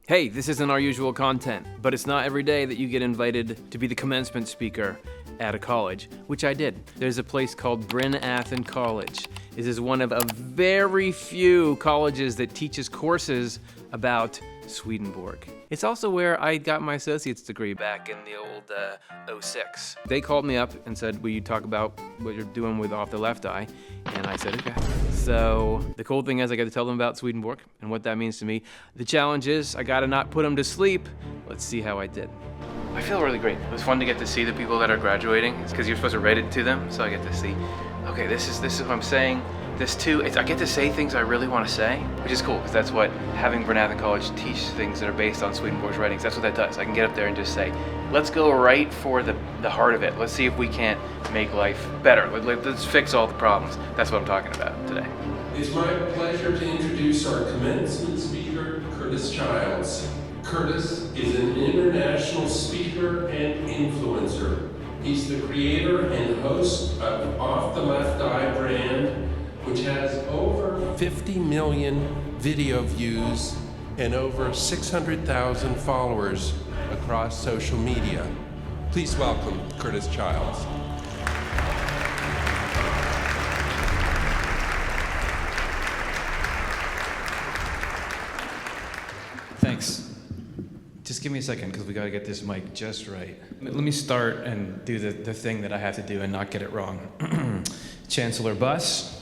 Hey, this isn't our usual content, but it's not every day that you get invited to be the commencement speaker at a college, which I did. There's a place called Bryn Athyn College. This is one of a very few colleges that teaches courses about Swedenborg. It's also where I got my associate's degree back in the old 06. They called me up and said, will you talk about what you're doing with Off the Left Eye? And I said, okay. So the cool thing is I got to tell them about Swedenborg and what that means to me. The challenge is I got to not put them to sleep. Let's see how I did. I feel really great. It was fun to get to see the people that are graduating. It's because you're supposed to write it to them, so I get to see, okay, this is what I'm saying. This too, I get to say things I really want to say, which is cool, because that's what having Bryn Athyn College teach things that are based on Swedenborg's writings. That's what that does. I can get up there and just say, let's go right for the heart of it. Let's see if we can't make life better. Let's fix all the problems. That's what I'm talking about today. It's my pleasure to introduce our commencement speaker, Curtis Childs. Curtis is an international speaker and influencer. He's the creator and host of Off the Left Eye brand, which has over 50 million video views and over 600,000 followers across social media. Please welcome Curtis Childs. Thanks. Just give me a second, because we got to get this mic just right. Let me start and do the thing that I have to do and not get it wrong. Chancellor Buss,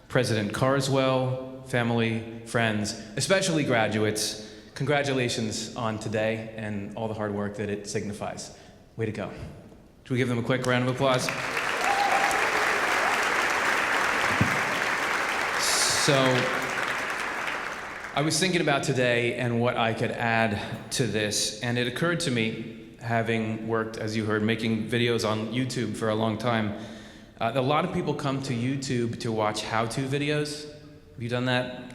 President Carswell, family, friends, especially graduates, congratulations on today and all the hard work that it signifies. Way to go. Should we give them a quick round of applause? So, I was thinking about today and what I could add to this, and it occurred to me, having worked, as you heard, making videos on YouTube for a long time, a lot of people come to YouTube to watch how-to videos. Have you done that?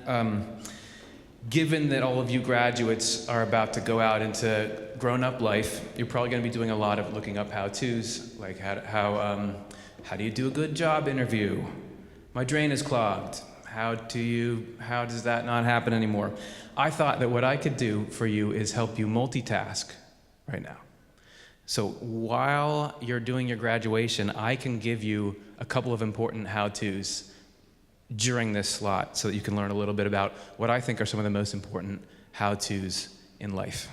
Given that all of you graduates are about to go out into grown-up life, you're probably going to be doing a lot of looking up how-tos, like how do you do a good job interview? My drain is clogged. How does that not happen anymore? I thought that what I could do for you is help you multitask right now. So while you're doing your graduation, I can give you a couple of important how-tos during this slot so that you can learn a little bit about what I think are some of the most important how-tos in life.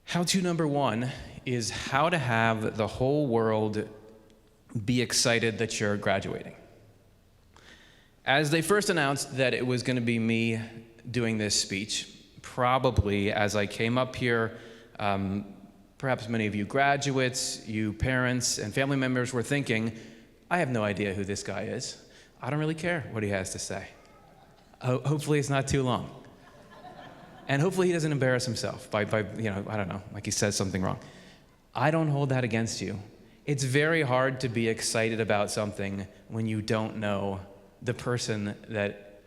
How-to number one is how to have the whole world be excited that you're graduating. As they first announced that it was going to be me doing this speech, probably as I came up here, perhaps many of you graduates, you parents, and family members were thinking, I have no idea who this guy is. I don't really care what he has to say. Hopefully it's not too long. And hopefully he doesn't embarrass himself by I don't know, like he says something wrong. I don't hold that against you. It's very hard to be excited about something when you don't know the person that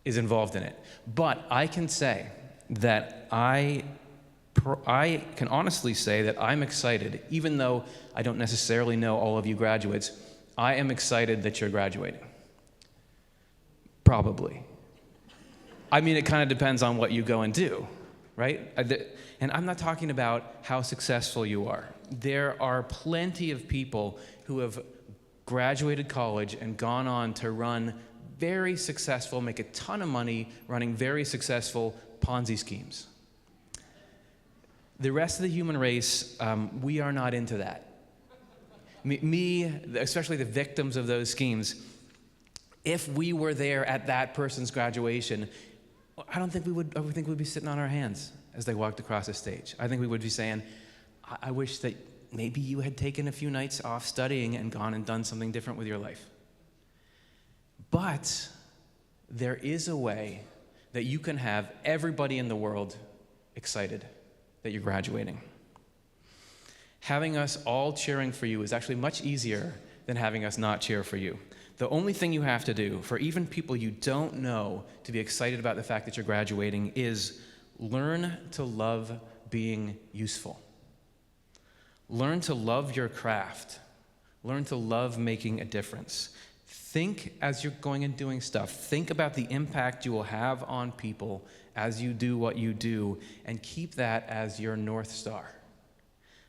is involved in it. But I can say that I can honestly say that I'm excited, even though I don't necessarily know all of you graduates. I am excited that you're graduating. Probably. I mean, it kind of depends on what you go and do, right? And I'm not talking about how successful you are. There are plenty of people who have graduated college and gone on to run very successful, make a ton of money running very successful Ponzi schemes. The rest of the human race, we are not into that. Me, especially the victims of those schemes, if we were there at that person's graduation, I would think we'd be sitting on our hands as they walked across the stage. I think we would be saying, I wish that maybe you had taken a few nights off studying and gone and done something different with your life. But there is a way that you can have everybody in the world excited that you're graduating. Having us all cheering for you is actually much easier than having us not cheer for you. The only thing you have to do for even people you don't know to be excited about the fact that you're graduating is learn to love being useful. Learn to love your craft. Learn to love making a difference. Think as you're going and doing stuff. Think about the impact you will have on people as you do what you do, and keep that as your North Star.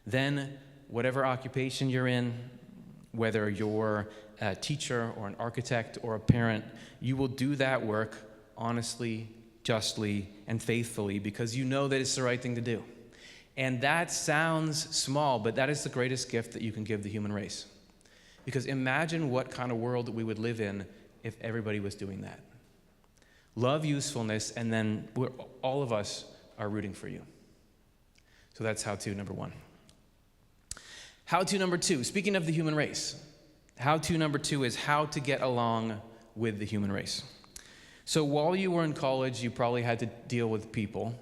Then, whatever occupation you're in, whether you're a teacher or an architect or a parent, you will do that work honestly, justly, and faithfully because you know that it's the right thing to do. And that sounds small, but that is the greatest gift that you can give the human race. Because imagine what kind of world we would live in if everybody was doing that. Love usefulness, and then all of us are rooting for you. So that's how-to number one. How-to number two, speaking of the human race, how-to number two is how to get along with the human race. So while you were in college, you probably had to deal with people.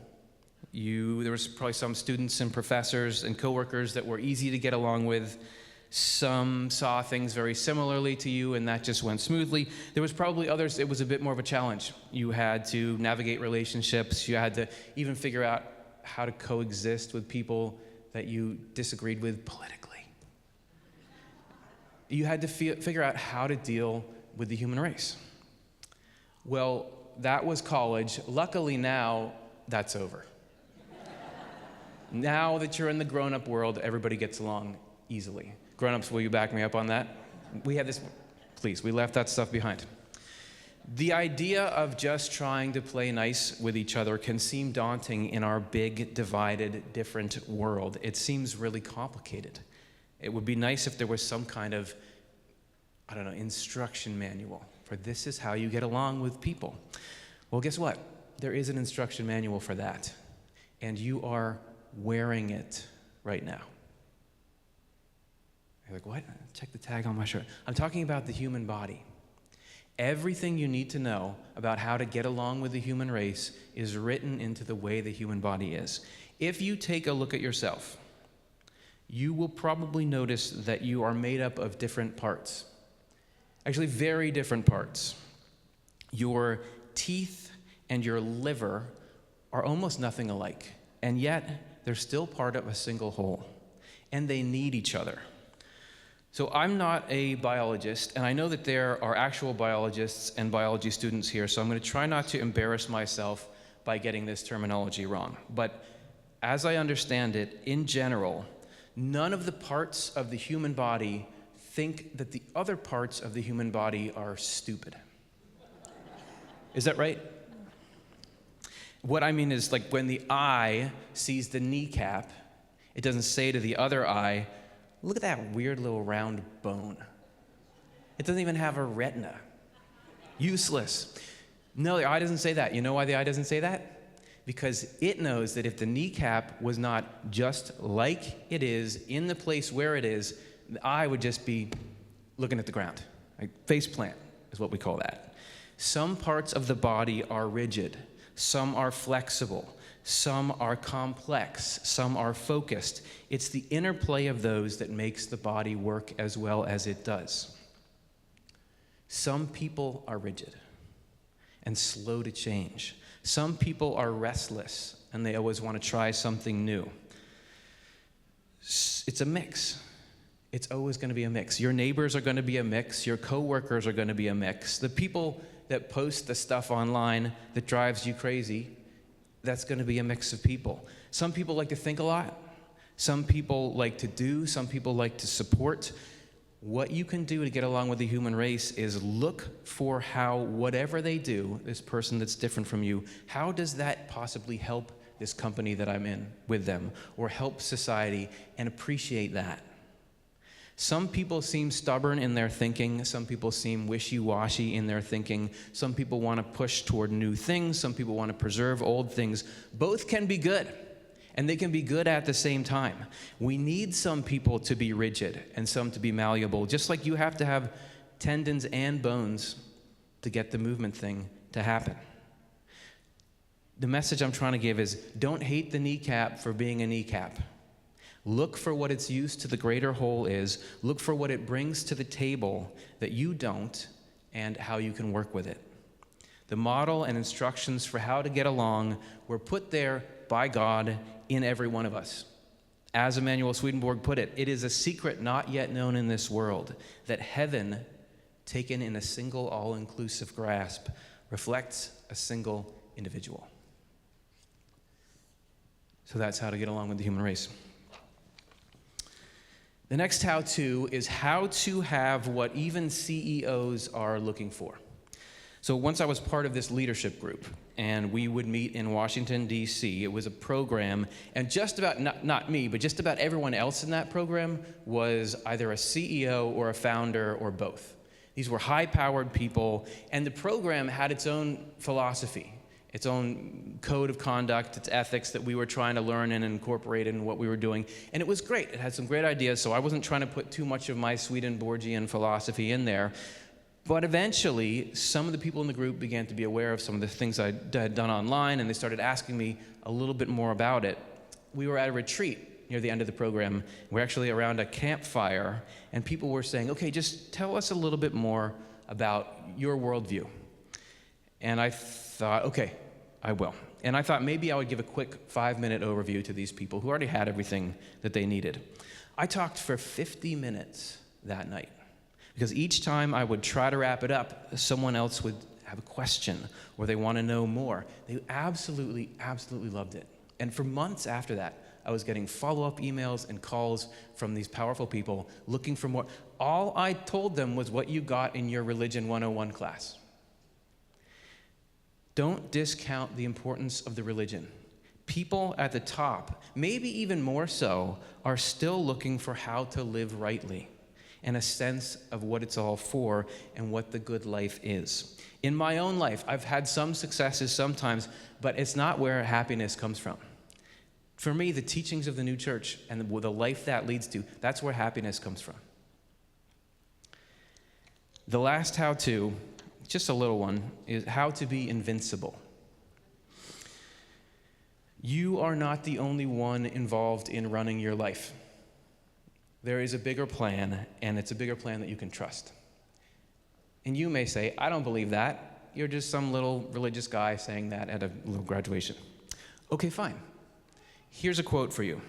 There was probably some students and professors and coworkers that were easy to get along with. Some saw things very similarly to you, and that just went smoothly. There was probably others, it was a bit more of a challenge. You had to navigate relationships. You had to even figure out how to coexist with people that you disagreed with politically. You had to figure out how to deal with the human race. Well, that was college. Luckily now, that's over. Now that you're in the grown-up world, everybody gets along easily. Grown-ups, will you back me up on that? We had this, please, we left that stuff behind. The idea of just trying to play nice with each other can seem daunting in our big, divided, different world. It seems really complicated. It would be nice if there was some kind of, instruction manual for this is how you get along with people. Well, guess what? There is an instruction manual for that, and you are wearing it right now. You're like, what? Check the tag on my shirt. I'm talking about the human body. Everything you need to know about how to get along with the human race is written into the way the human body is. If you take a look at yourself, you will probably notice that you are made up of different parts. Actually, very different parts. Your teeth and your liver are almost nothing alike, and yet they're still part of a single whole, and they need each other. So I'm not a biologist, and I know that there are actual biologists and biology students here, so I'm going to try not to embarrass myself by getting this terminology wrong. But as I understand it, in general, none of the parts of the human body think that the other parts of the human body are stupid. Is that right? What I mean is, like, when the eye sees the kneecap, it doesn't say to the other eye, look at that weird little round bone. It doesn't even have a retina. Useless. No, the eye doesn't say that. You know why the eye doesn't say that? Because it knows that if the kneecap was not just like it is, in the place where it is, the eye would just be looking at the ground. Like face plant is what we call that. Some parts of the body are rigid. Some are flexible. Some are complex, some are focused. It's the interplay of those that makes the body work as well as it does. Some people are rigid and slow to change. Some people are restless and they always want to try something new. It's a mix. It's always going to be a mix. Your neighbors are going to be a mix. Your coworkers are going to be a mix. The people that post the stuff online that drives you crazy, that's going to be a mix of people. Some people like to think a lot. Some people like to do. Some people like to support. What you can do to get along with the human race is look for how whatever they do, this person that's different from you, how does that possibly help this company that I'm in with them, or help society, and appreciate that. Some people seem stubborn in their thinking. Some people seem wishy-washy in their thinking. Some people want to push toward new things. Some people want to preserve old things. Both can be good, and they can be good at the same time. We need some people to be rigid and some to be malleable, just like you have to have tendons and bones to get the movement thing to happen. The message I'm trying to give is, don't hate the kneecap for being a kneecap. Look for what its use to the greater whole is. Look for what it brings to the table that you don't, and how you can work with it. The model and instructions for how to get along were put there by God in every one of us. As Emanuel Swedenborg put it, it is a secret not yet known in this world that heaven, taken in a single all-inclusive grasp, reflects a single individual. So that's how to get along with the human race. The next how-to is how to have what even CEOs are looking for. So once I was part of this leadership group, and we would meet in Washington, D.C. It was a program, and just about, not me, but just about everyone else in that program was either a CEO or a founder or both. These were high-powered people, and the program had its own philosophy, its own code of conduct, its ethics that we were trying to learn and incorporate in what we were doing. And it was great. It had some great ideas, so I wasn't trying to put too much of my Swedenborgian philosophy in there. But eventually, some of the people in the group began to be aware of some of the things I had done online, and they started asking me a little bit more about it. We were at a retreat near the end of the program. We're actually around a campfire, and people were saying, okay, just tell us a little bit more about your worldview. And I thought, okay, I will. And I thought maybe I would give a quick 5-minute overview to these people who already had everything that they needed. I talked for 50 minutes that night. Because each time I would try to wrap it up, someone else would have a question or they want to know more. They absolutely, absolutely loved it. And for months after that, I was getting follow-up emails and calls from these powerful people looking for more. All I told them was what you got in your Religion 101 class. Don't discount the importance of the religion. People at the top, maybe even more so, are still looking for how to live rightly and a sense of what it's all for and what the good life is. In my own life, I've had some successes sometimes, but it's not where happiness comes from. For me, the teachings of the new church and the life that leads to, that's where happiness comes from. The last how-to, just a little one, is how to be invincible. You are not the only one involved in running your life. There is a bigger plan, and it's a bigger plan that you can trust. And you may say, I don't believe that. You're just some little religious guy saying that at a little graduation. Okay, fine. Here's a quote for you.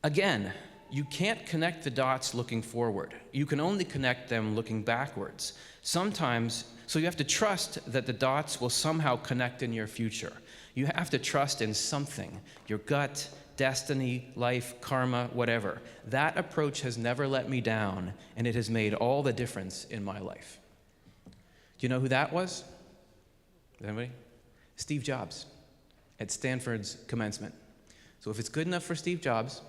Again, you can't connect the dots looking forward. You can only connect them looking backwards. Sometimes, so you have to trust that the dots will somehow connect in your future. You have to trust in something, your gut, destiny, life, karma, whatever. That approach has never let me down, and it has made all the difference in my life. Do you know who that was? Anybody? Steve Jobs at Stanford's commencement. So if it's good enough for Steve Jobs,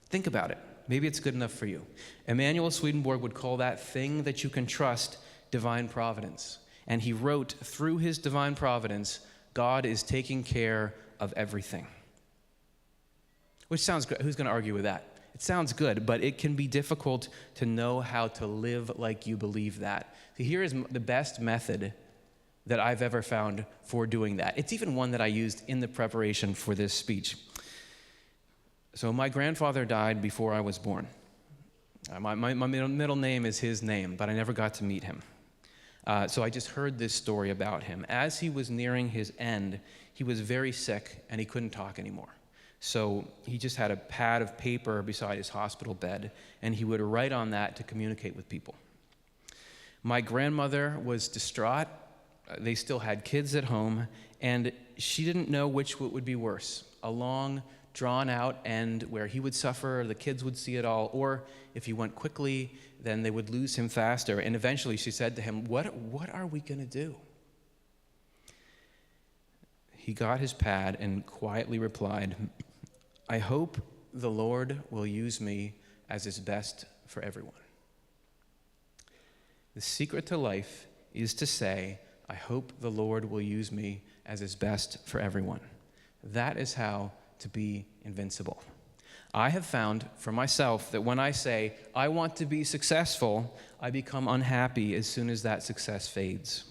think about it. Maybe it's good enough for you. Emanuel Swedenborg would call that thing that you can trust divine providence. And he wrote, through his divine providence, God is taking care of everything. Which sounds good. Who's going to argue with that? It sounds good, but it can be difficult to know how to live like you believe that. So here is the best method that I've ever found for doing that. It's even one that I used in the preparation for this speech. So my grandfather died before I was born. My middle name is his name, but I never got to meet him. So I just heard this story about him. As he was nearing his end, he was very sick and he couldn't talk anymore. So he just had a pad of paper beside his hospital bed, and he would write on that to communicate with people. My grandmother was distraught. They still had kids at home, and she didn't know which would be worse, a long, drawn-out end where he would suffer, the kids would see it all, or if he went quickly, then they would lose him faster. And eventually she said to him, what are we going to do? He got his pad and quietly replied, I hope the Lord will use me as his best for everyone. The secret to life is to say, I hope the Lord will use me as his best for everyone. That is how to be invincible. I have found for myself that when I say, I want to be successful, I become unhappy as soon as that success fades.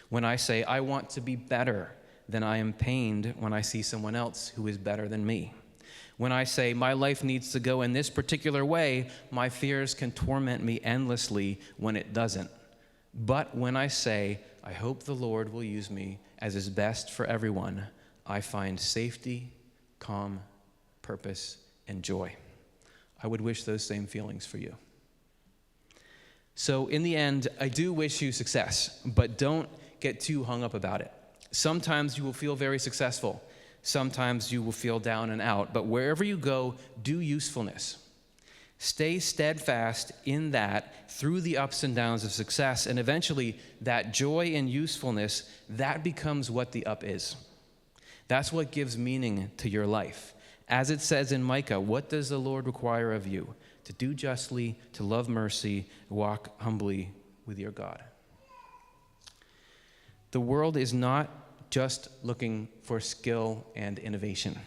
When I say, I want to be better, then I am pained when I see someone else who is better than me. When I say, my life needs to go in this particular way, my fears can torment me endlessly when it doesn't. But when I say, I hope the Lord will use me as his best for everyone, I find safety, calm, purpose, and joy. I would wish those same feelings for you. So in the end, I do wish you success, but don't get too hung up about it. Sometimes you will feel very successful. Sometimes you will feel down and out, but wherever you go, do usefulness. Stay steadfast in that through the ups and downs of success, and eventually that joy and usefulness, that becomes what the up is. That's what gives meaning to your life. As it says in Micah, what does the Lord require of you? To do justly, to love mercy, walk humbly with your God. The world is not just looking for skill and innovation.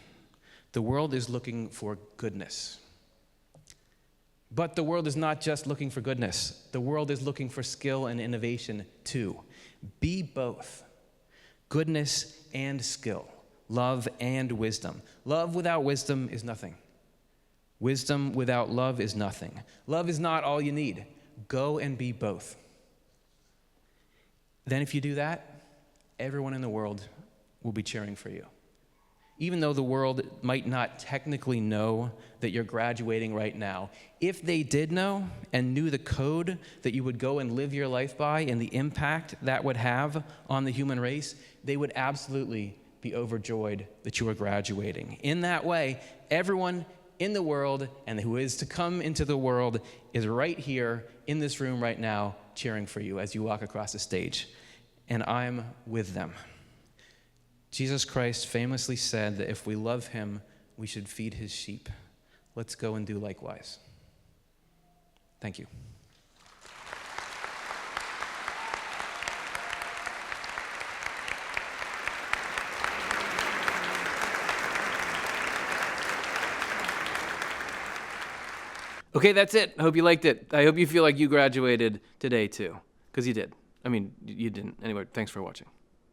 The world is looking for goodness. But the world is not just looking for goodness. The world is looking for skill and innovation too. Be both. Goodness and skill. Love and wisdom. Love without wisdom is nothing. Wisdom without love is nothing. Love is not all you need. Go and be both. Then if you do that, everyone in the world will be cheering for you. Even though the world might not technically know that you're graduating right now, if they did know and knew the code that you would go and live your life by and the impact that would have on the human race, they would absolutely be overjoyed that you are graduating. In that way, everyone in the world and who is to come into the world is right here in this room right now cheering for you as you walk across the stage. And I'm with them. Jesus Christ famously said that if we love him, we should feed his sheep. Let's go and do likewise. Thank you. Okay, that's it. I hope you liked it. I hope you feel like you graduated today too, because you did. I mean, you didn't. Anyway, thanks for watching.